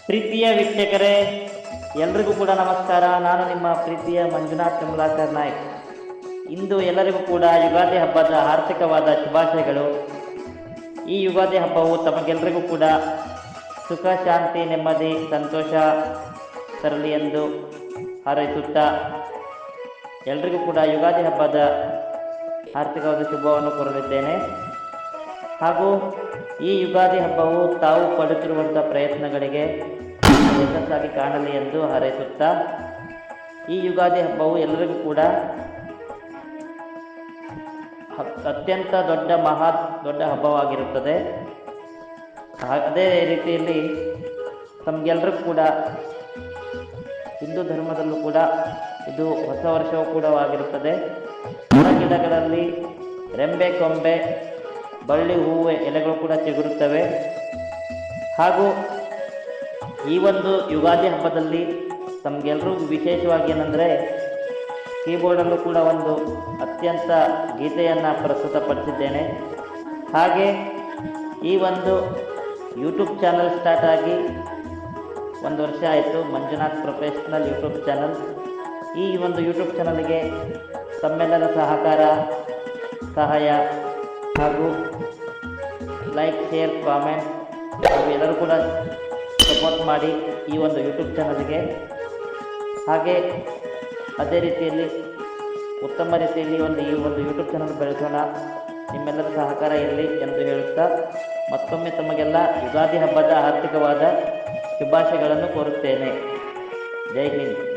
ಪ್ರೀತಿಯ ವೀಕ್ಷಕರೇ, ಎಲ್ರಿಗೂ ಕೂಡ ನಮಸ್ಕಾರ. ನಾನು ನಿಮ್ಮ ಪ್ರೀತಿಯ ಮಂಜುನಾಥ್ ಕಮಲಾಕರ್ ನಾಯ್ಕ್. ಇಂದು ಎಲ್ಲರಿಗೂ ಕೂಡ ಯುಗಾದಿ ಹಬ್ಬದ ಆರ್ಥಿಕವಾದ ಶುಭಾಶಯಗಳು. ಈ ಯುಗಾದಿ ಹಬ್ಬವು ತಮಗೆಲ್ಲರಿಗೂ ಕೂಡ ಸುಖ, ಶಾಂತಿ, ನೆಮ್ಮದಿ, ಸಂತೋಷ ತರಲಿ ಎಂದು ಹಾರೈಸುತ್ತಾ ಎಲ್ರಿಗೂ ಕೂಡ ಯುಗಾದಿ ಹಬ್ಬದ ಆರ್ಥಿಕವಾದ ಶುಭವನ್ನು ಕೋರಲಿದ್ದೇನೆ. ಹಾಗೂ ಈ ಯುಗಾದಿ ಹಬ್ಬವು ತಾವು ಪಡುತ್ತಿರುವಂಥ ಪ್ರಯತ್ನಗಳಿಗೆ ಯಶಸ್ಸಾಗಿ ಕಾಣಲಿ ಎಂದು ಹಾರೈಸುತ್ತಾ, ಈ ಯುಗಾದಿ ಹಬ್ಬವು ಎಲ್ಲರಿಗೂ ಕೂಡ ಅತ್ಯಂತ ದೊಡ್ಡ ಹಬ್ಬವಾಗಿರುತ್ತದೆ. ಅದೇ ರೀತಿಯಲ್ಲಿ ತಮಗೆಲ್ಲರಿಗೂ ಕೂಡ ಹಿಂದೂ ಧರ್ಮದಲ್ಲೂ ಕೂಡ ಇದು ಹೊಸ ವರ್ಷವೂ ಕೂಡ ಆಗಿರುತ್ತದೆ. ಗಿಡಗಳಲ್ಲಿ ರೆಂಬೆ, ಕೊಂಬೆ, ಬಳ್ಳಿ, ಹೂವು, ಎಲೆಗಳು ಕೂಡ ಚಿಗುರುತ್ತವೆ. ಹಾಗೂ ಈ ಒಂದು ಯುಗಾದಿ ಹಬ್ಬದಲ್ಲಿ ತಮಗೆಲ್ಲರಿಗೂ ವಿಶೇಷವಾಗಿ ಏನಂದರೆ, ಕೀಬೋರ್ಡಲ್ಲೂ ಕೂಡ ಒಂದು ಅತ್ಯಂತ ಗೀತೆಯನ್ನು ಪ್ರಸ್ತುತಪಡಿಸಿದ್ದೇನೆ. ಹಾಗೆ ಈ ಒಂದು ಯೂಟ್ಯೂಬ್ ಚಾನಲ್ ಸ್ಟಾರ್ಟ್ ಆಗಿ 1 ವರ್ಷ ಆಯಿತು, ಮಂಜುನಾಥ್ ಪ್ರೊಫೆಷ್ನಲ್ ಯೂಟ್ಯೂಬ್ ಚಾನಲ್. ಈ ಒಂದು ಯೂಟ್ಯೂಬ್ ಚಾನಲ್ಗೆ ತಮ್ಮೆಲ್ಲರ ಸಹಾಯ ಹಾಗೂ ಲೈಕ್, ಶೇರ್, ಕಾಮೆಂಟ್ ಹಾಗೂ ಎಲ್ಲರೂ ಕೂಡ ಸಪೋರ್ಟ್ ಮಾಡಿ ಈ ಒಂದು ಯೂಟ್ಯೂಬ್ ಚಾನಲ್ಗೆ. ಹಾಗೆ ಅದೇ ರೀತಿಯಲ್ಲಿ ಉತ್ತಮ ರೀತಿಯಲ್ಲಿ ಈ ಒಂದು ಯೂಟ್ಯೂಬ್ ಚಾನಲ್ ಬೆಳೆಸೋಣ, ನಿಮ್ಮೆಲ್ಲರ ಸಹಕಾರ ಇರಲಿ ಎಂದು ಹೇಳುತ್ತಾ ಮತ್ತೊಮ್ಮೆ ತಮಗೆಲ್ಲ ಯುಗಾದಿ ಹಬ್ಬದ ಆರ್ಥಿಕವಾದ ಶುಭಾಶಯಗಳನ್ನು ಕೋರುತ್ತೇನೆ. ಜೈ ಹಿಂದ್.